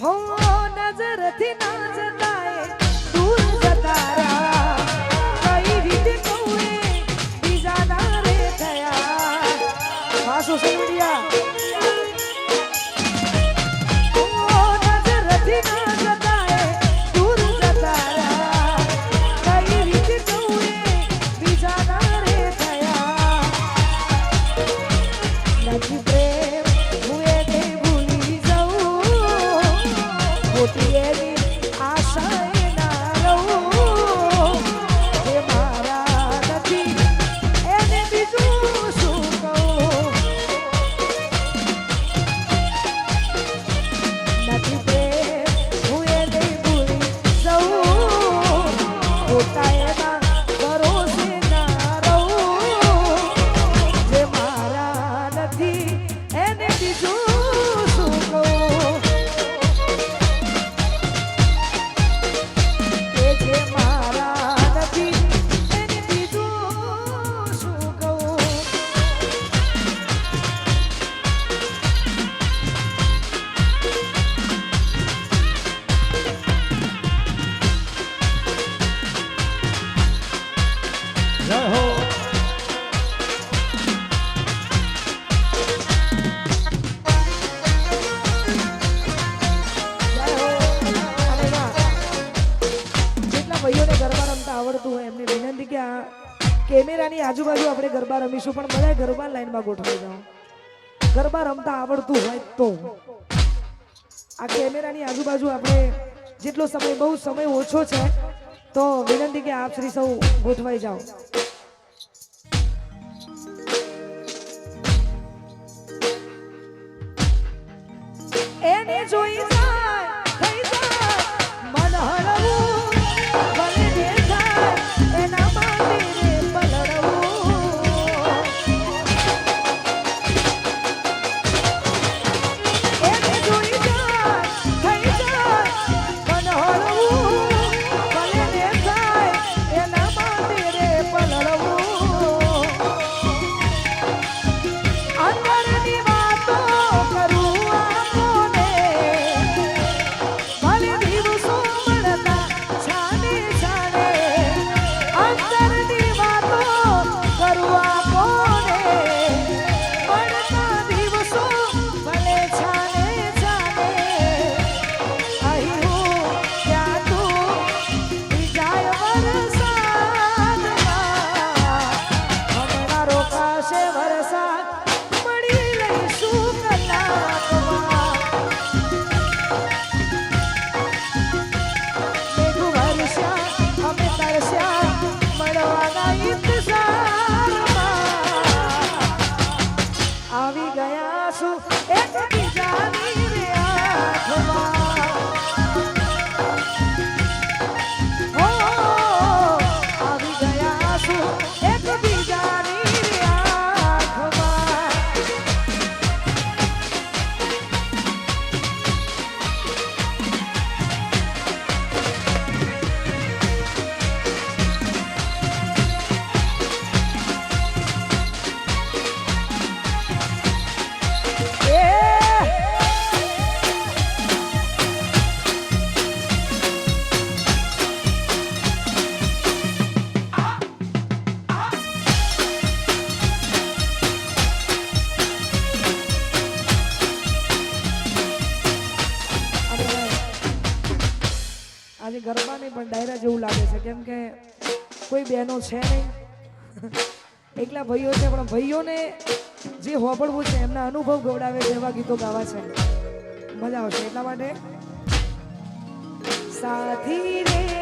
હો નજરથી ના જતાય દૂર જતા રહ્યા કઈ રીતે કહું બીજા ના રે થયા હા સોશિયલ મીડિયા કેમેરાની આજુબાજુ આપણે ગરબા રમીશું પણ બધા ગરબા લાઈનમાં ગોઠવાઈ જાઓ ગરબા રમતા આવડતું હોય તો આ કેમેરાની આજુબાજુ આપણે જેટલો સમય બહુ સમય ઓછો છે તો વિનંતી કે આપ શ્રી સૌ ગોઠવાઈ જાઓ એને જોઈ જાય થઈ જાય મન હળવું ભલે દેખાય એના માટે ગરબાને પણ ડાયરા જેવું લાગે છે કેમ કે કોઈ બહેનો છે નહીં એકલા ભાઈઓ છે પણ ભાઈઓને જે હોબળવું છે એમના અનુભવ ગવડાવે એવા ગીતો ગાવા છે મજા આવશે એટલા માટે સાથી રે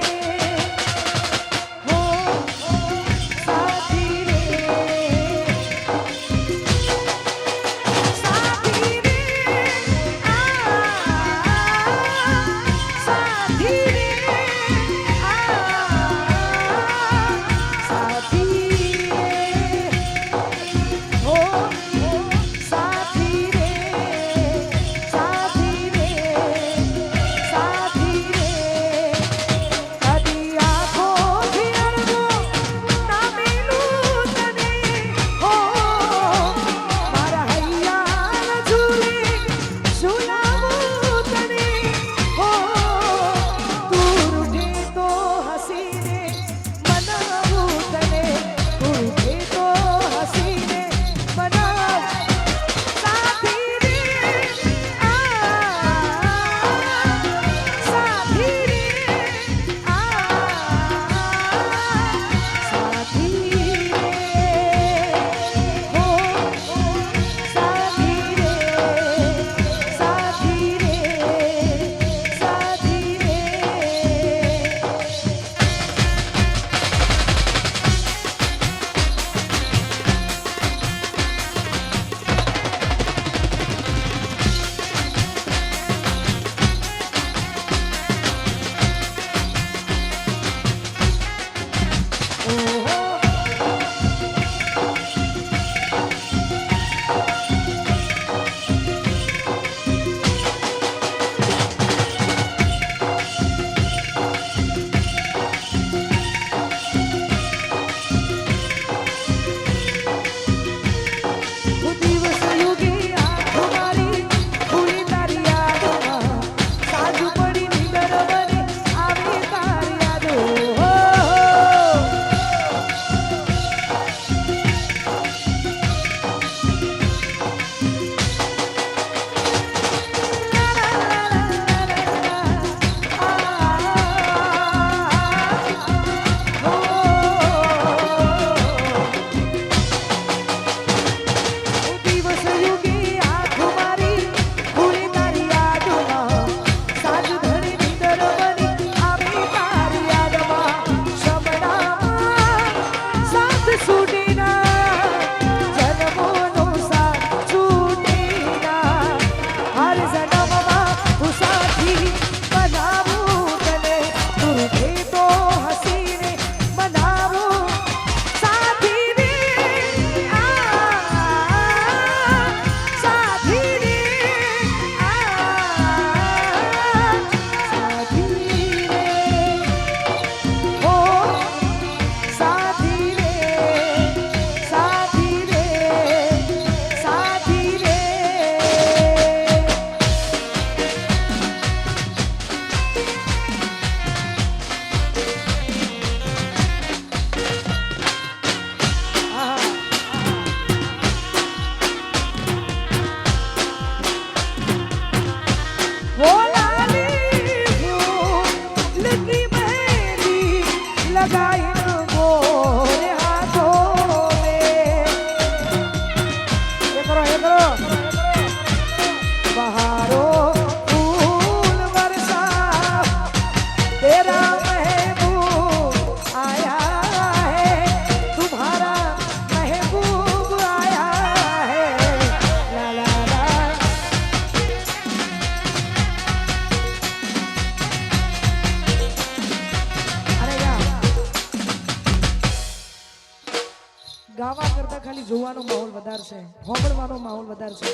ખાલી જોવાનો માહોલ વધારે છે, હોંભળવાનો માહોલ વધારે છે.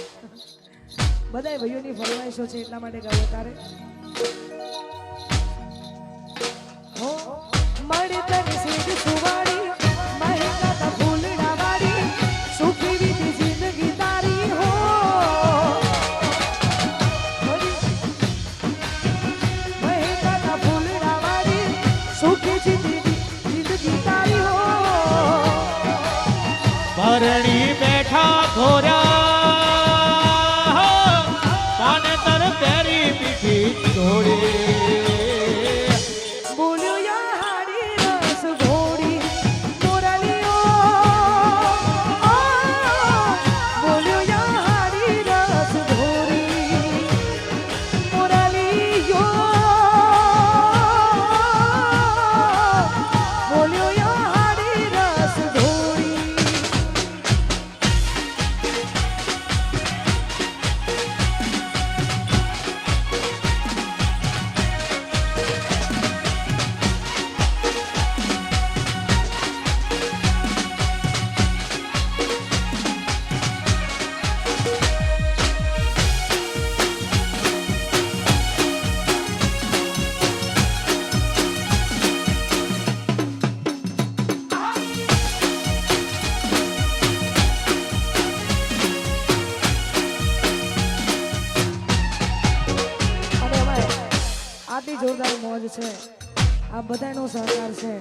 બધાય ભાઈઓની ફરમાઈશો છે એટલા માટે ગાયો તારે. હો મળે તને સીધ સુવાડી મહેકા તા ફૂલડા વાડી સુખી વીતી જિંદગી તારી. હો મહેકા તા ફૂલડા વાડી સુખી જિંદગી તારી. હો પરણી બેઠા ઘોરા પાને તર પેરી પીઠી છોડી બોલ્યો યારી રસ ઘોડી મોરલીઓ. બોલ્યો યારી રસ ઘોડી મોરલીઓ. બોલ્યો યારી રસ ઘોડી. આટલી જોરદાર મોજ છે, આ બધાનો સહકાર છે.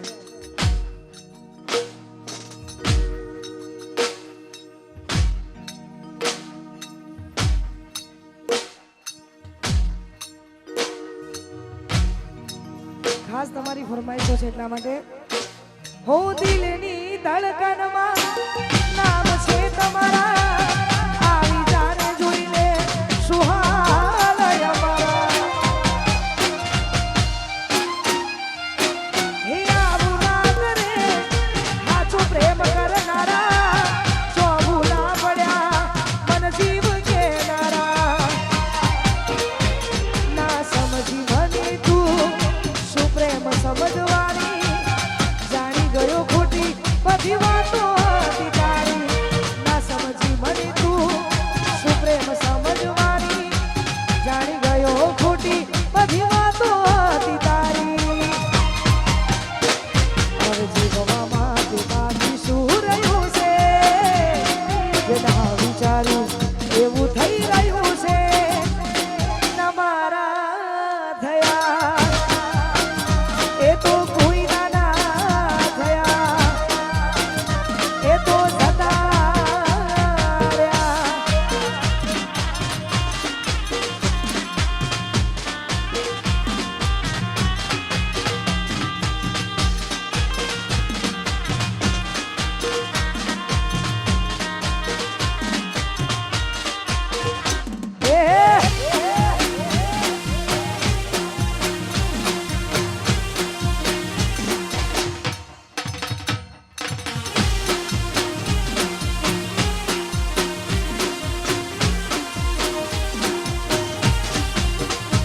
ખાસ તમારી ફરમાઈશો છે એટલા માટે. હો દિલની ધડકનમાં નામ છે તમારા આવી જાને જોઈ લે સુહાલય અમારા. હે આવું ના કરે સાચો પ્રેમ કરનારા જો ભૂલા પડ્યા મન જીવ કેનારા. ના સમજી મને તું શું પ્રેમ સમજવાની જાણી ગયો ખોટી બધી વાતો હતી તારી. ના સમજી મને તું શું પ્રેમ સમજવાની જાણી ગયો ખોટી બધી વાતો હતી તારી. હવે જીવવામાં તું બાકી શું રહ્યું છે જે ના વિચાર્યું એવું થઈ રહ્યું છે. ના મારા થયા એ તો કોઈ ના થયા એ તો જતા રહ્યા.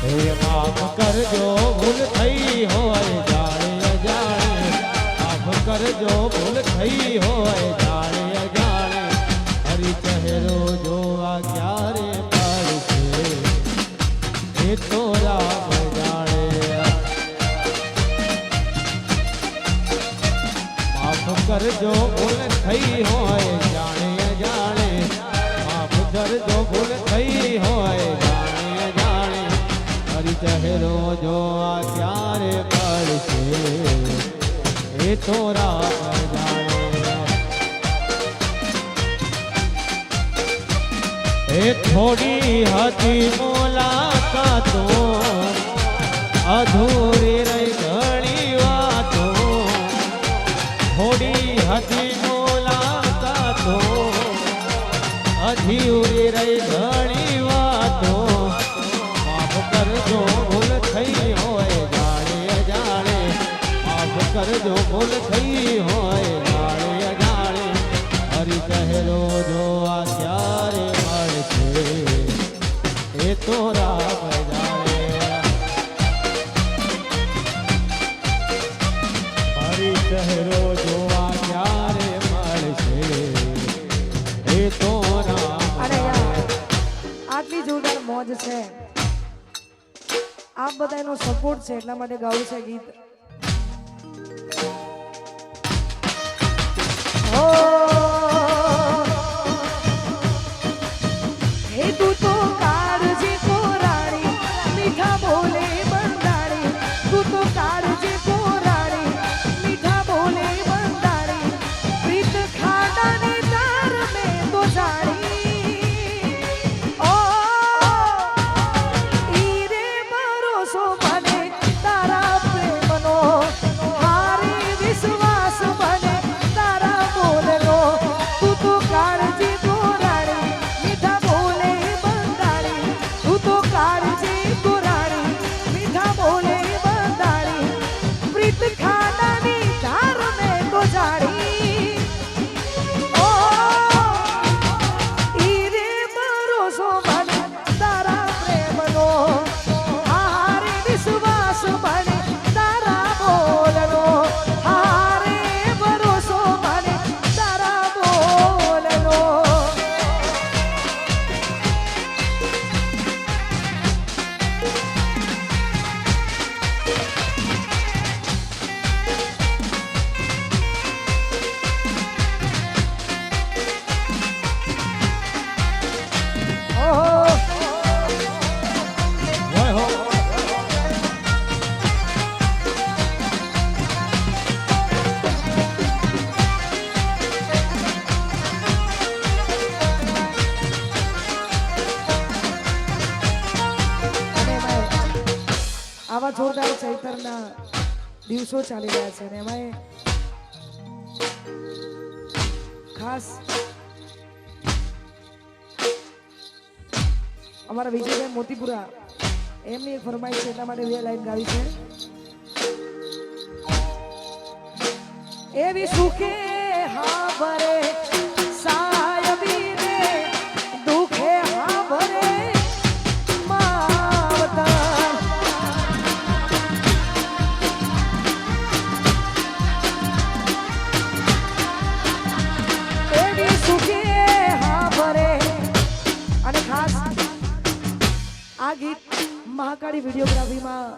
હે માફ કરજો ભૂલ થઈ હોય જાણે અજાણે માફ કરજો ભૂલ થઈ હોય જાણે અજાણે હરી ચહેરો જોવા ક્યારે મળશે એ તો રામ જાણે માફ કરજો ભૂલ થઈ હોય જાણે અજાણે માફ કરજો ભૂલ થઈ હોય જાણે અજાણે હરી ચહેરો જોવા ક્યારે મળશે એ તો રામ જાણે એ થોડી હતી મુલાકાતો અધૂરી રહી ઘણી વાતો થોડી હતી મુલાકાતો અધૂરી રહી ઘણી વાતો માફ કરજો ભૂલ થઈ હોય જાણે અજાણે માફ કરજો ભૂલ થઈ હોય જાણે અજાણે હરી ચહેરો જોવા ક્યારે મળશે એ તો રામ જાણે હરી ચહેરો જોવા ક્યારે મળશે આપ બધાનો સપોર્ટ છે એટલા માટે ગાવું છે ગીત. ઓ હે તું તો કાળજી કોરાણી મીઠા બોલે બંધાણી તું તો કાળજી કોરાણી મીઠા બોલે બંધાણી પ્રીત ખાડાની તાર મેં તો જાણી ઓ ઈ રે ભરોસો મને તારા પ્રેમનો હારે વિશ્વાસ મને તારા બોલનો તું તો કાળજી કોરાણી મીઠા બોલે બંધાણી તું તો કાળજી કોરાણી મીઠા બોલે બંધાણી પ્રીત ખાડાની ધાર મેં તો જાણી ઓ ઈ રે ભરોસો મને તારા પ્રેમનો હારે વિશ્વાસ મને તારા બોલનો હારે ભરોસો મને તારા બોલનો. ઓહો હોય હો અને એમાંય આવા જોરદાર ચૈતરના દિવસો ચાલી રહ્યા છે અને એમાંય ખાસ અમારા વિજયભાઈ મોતીપુરા એમની એક ફરમાઈશ છે એટલા માટે બે લાઈન ગાવી છે. એવી સુખે હા ભરે સાયબીને દુખે હા ભરે માવતર એવી સુખે હા ભરે. અને ખાસ આ ગીત મહાકાળી વિડીયોગ્રાફીમાં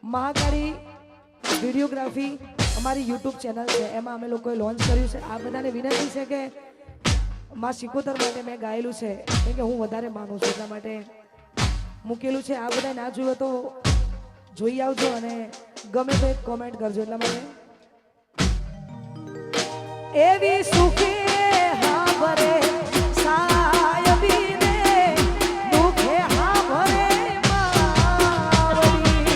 મહાકાળી વિડીયોગ્રાફી અમારી યુટ્યુબ ચેનલ છે એમાં અમે લોકોએ લોન્ચ કર્યું છે. આ બધાને વિનંતી છે કે માં શિકોતર માટે મેં ગાયેલું છે કેમ કે હું વધારે માનું છું એટલા માટે મૂકેલું છે. આ બધા ના જોયો તો જોઈ આવજો અને ગમે તો એક કોમેન્ટ કરજો એટલા માટે. એવી સુખે હા ભરે સાયબીને દુખે હા ભરે માવડી.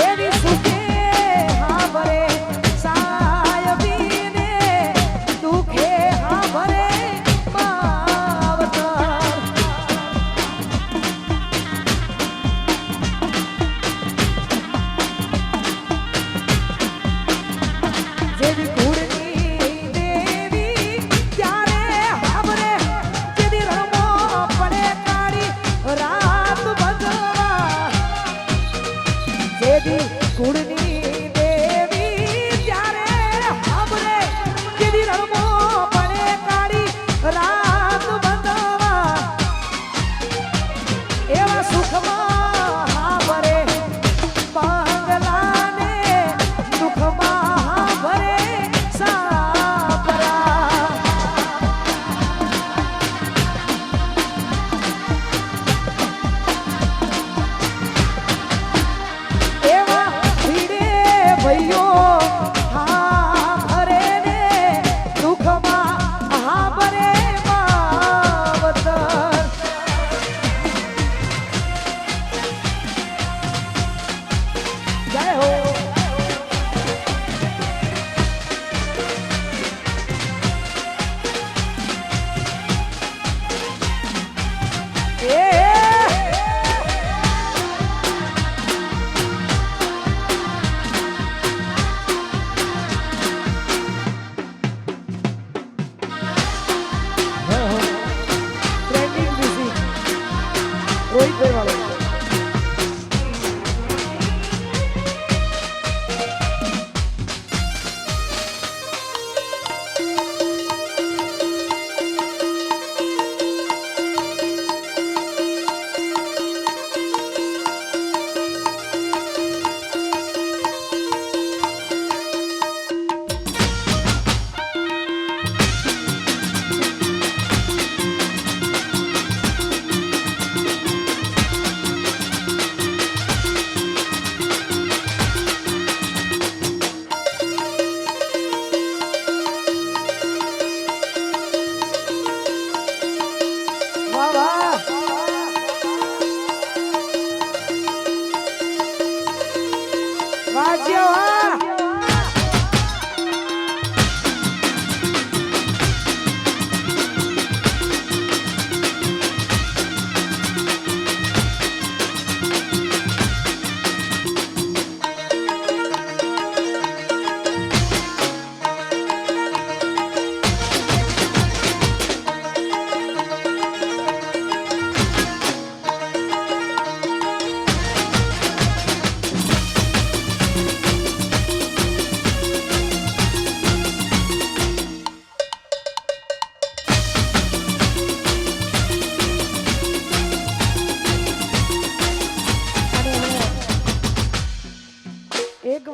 એવી સુખે હા ભરે સાયબીને દુખે હા ભરે માવતર.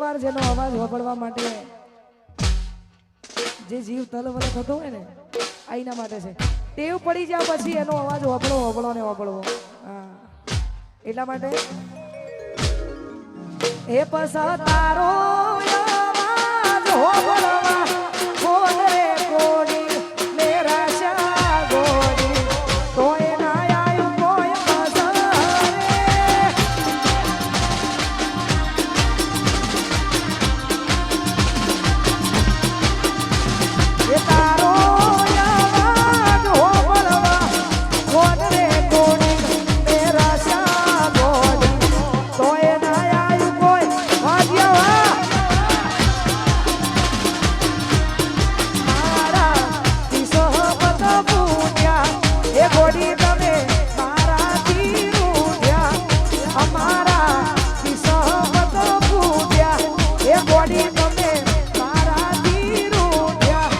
એકવાર જેનો અવાજ વાપરવા માટે જે જીવ તલવલ થતો હોય ને આઈના માટે છે. ટેવ પડી જાય પછી એનો અવાજ વાપરો ને વાપરવો. હા એટલા માટે એ પસા તારો અવાજ વાપરવા કોણ રે કોણી મેરા શા ગોરી તોય ના આયું કોઈ પસા રે એ તારો અવાજ વાપરવા કોણ રે કોણી મેરા શા ગોરી તોય ના આયું કોઈ વાગ્યા મારા કિસો પત પૂજ્યા એ ગોડી તમે મારાથી રૂઠ્યા અમારા કિસો પત પૂજ્યા એ ગોડી તમે મારાથી રૂઠ્યા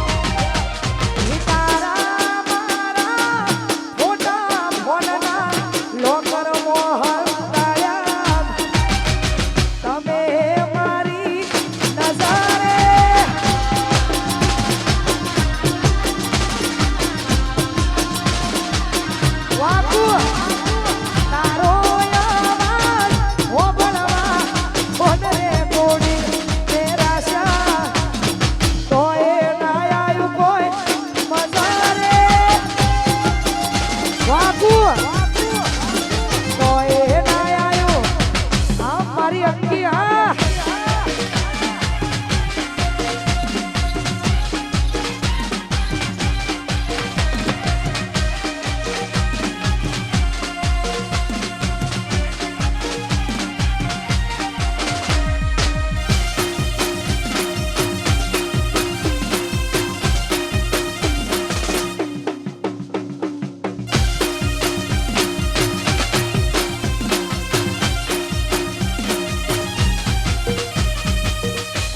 તારા મારા મોટા મોનના લોકર મોહન દયા તમે મારી નજરે વાકુ તારો અવાજ ઓબળવા ઓદરે બોડી તેરા શા તોય ના આયું કોઈ મજારે વાકુ તોય ના આયું આ મારી અક્કી આ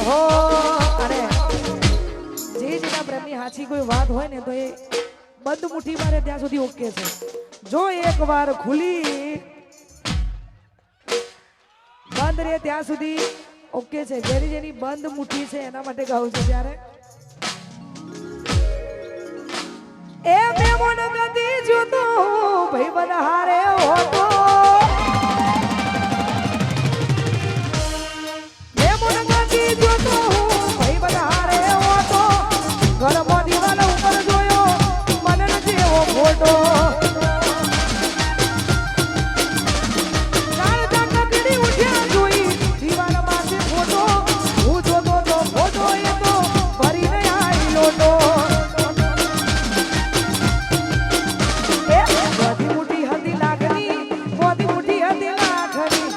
હો અરે જે જેના પ્રેમની હાચી કોઈ વાત હોય ને તો એ બંધ મુઠ્ઠી મારે ત્યાં સુધી ઓકે છે. જો એકવાર ખુલી બંધ રે ત્યાં સુધી ઓકે છે. જેની જેની બંધ મુઠ્ઠી છે એના માટે ગાવું છે. ત્યારે એ મેમોન ગતિ જોતો ભાઈ બનહારે હોતો મેમોન ગતિ જોતો ભાઈ બનહારે હોતો ઘરમાં દિવાલ ઉપર જોયો મનન જેવો ફોટો કાળ જાગડી ઉઠ્યા જોઈ દિવાલ પાસે ફોટો હું જોતો તો ફોટો એ તો ભરીને આઈ લોટો એ બધી મોટી હતી લાગણી બધી મોટી હતી લાગણી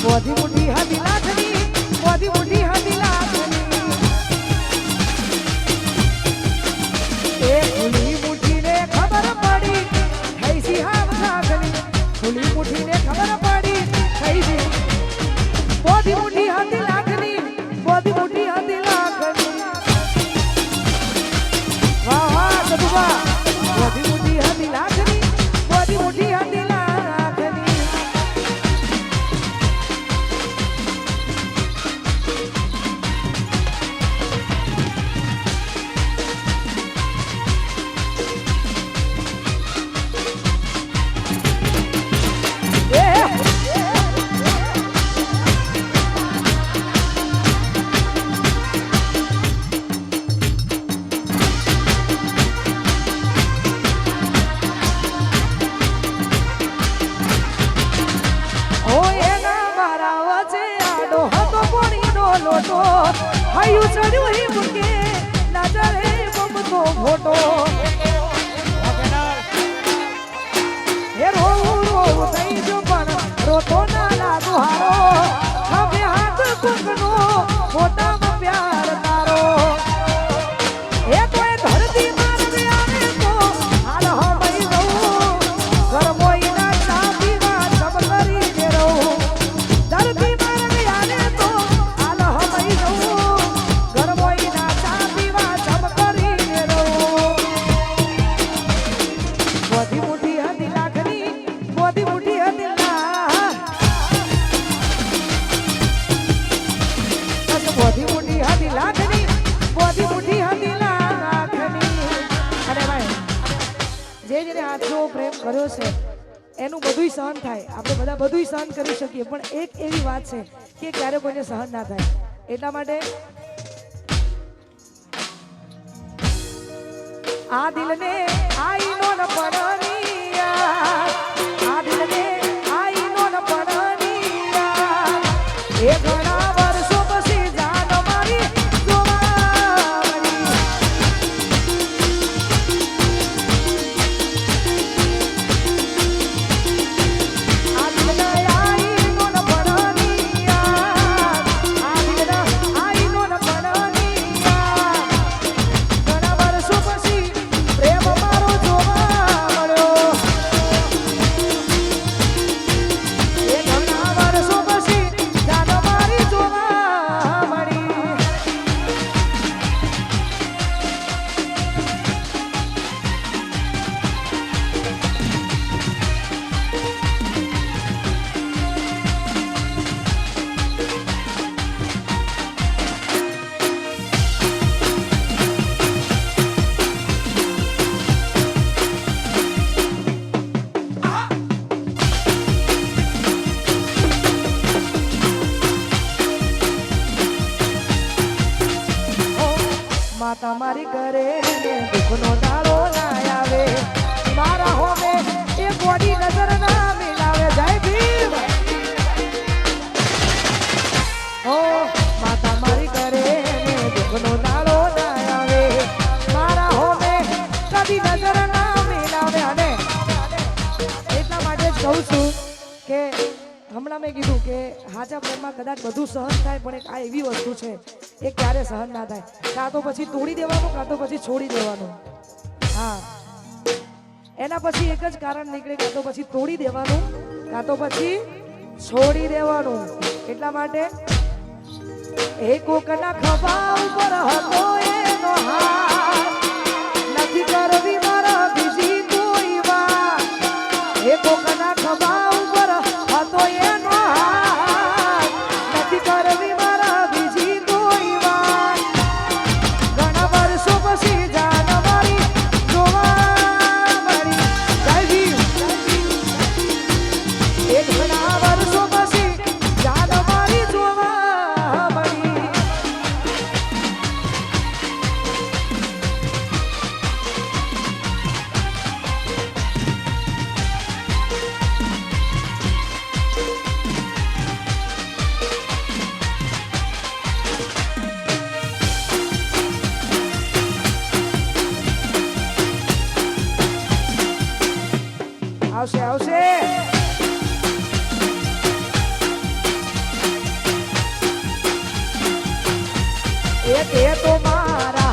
બધી મોટી હતી લાગણી બધી મોટી હતી લાગણી એ ખુલી મુઠ્ઠીને ખબર પડી થઈ સી હાવ લાગણી ખુલી મુઠ્ઠીને ખબર પડી થઈ સી બધી મોટી હતી લાગણી બધી મોટી હતી લાગણી વાહ વાહ સદુબા બધી મોટી હતી લાગણી બધી મોટી હતી લાગણી લોટો હાયું ચડ્યું હી મુકે નજરે મમતો ફોટો હે રોવું થઈ જો પણ રોતો ના લાગુ હારો હવે હાથ કુકનો ફોટામાં પ્યાર તારો એ કોઈ ધરતી માર આવે તો હાલ હમઈ રહું ઘર મોઈના ચા પીવા સબ કરીને રહું ધરતી માર આવે તો હાલ હમઈ રહું ઘર મોઈના ચા પીવા સબ કરીને રહું બધી મોટી હતી લાખની બધી મોટી હતી જે જેને આટલો પ્રેમ કર્યો છે એનું બધુંય સહન થાય, આપણે બધા બધુંય સહન કરી શકીએ, પણ એક એવી વાત છે કે ક્યારે કોઈને સહન ના થાય. એટલા માટે આ દિલને આઈનો ન પડનિયા, આ દિલને આઈનો ન પડનિયા, એ ઘણા વર્ષો પછી જાન મારી જોવા મળી. આ દિલને આઈનો ન પડનિયા, આ દિલને આઈનો ન પડનિયા, ઘણા વર્ષો પછી પ્રેમ મારો જોવા મળ્યો. એ ઘણા વર્ષો પછી જાન મારી જોવા મળી. માતા મારી ઘરે દુઃખનો દાડો ના આવે, મારા હોમે એ ગોડી નજર ના મિલાવે. જય ભીમ. ઓ માતા મારી ઘરે દુઃખનો દાડો ના આવે, મારા હોમે કદી નજર ના મિલાવે. અને એટલા માટે જ કહું છું કે હમણાં મેં કીધું કે હાચા પ્રેમમાં કદાચ બધું સહન થાય, પણ એક આ એવી વસ્તુ છે એ ક્યારે સહન ના થાય. કાં તો પછી તોડી દેવાનું, કાં તો પછી છોડી દેવાનું. હા, એના પછી એક જ કારણ નીકળે, કાં તો પછી તોડી દેવાનું, કાં તો પછી છોડી દેવાનું. એટલા માટે એ કોકના ખભા ઉપર હતો એનો હાથ, નથી કરવી મારા બીજી કોઈ વાત. એ કોકના ખભા ઉપર હતો એનો હાથ, નથી કરવી મારા બીજી કોઈ વાત. ઘણા વર્ષો પછી જાન મારી જોવા મળી. જય ભીમ. એ ઘણા વર્ષો પછી જાન મારી જોવા મળી. આવશે આવશે. એ તો મારા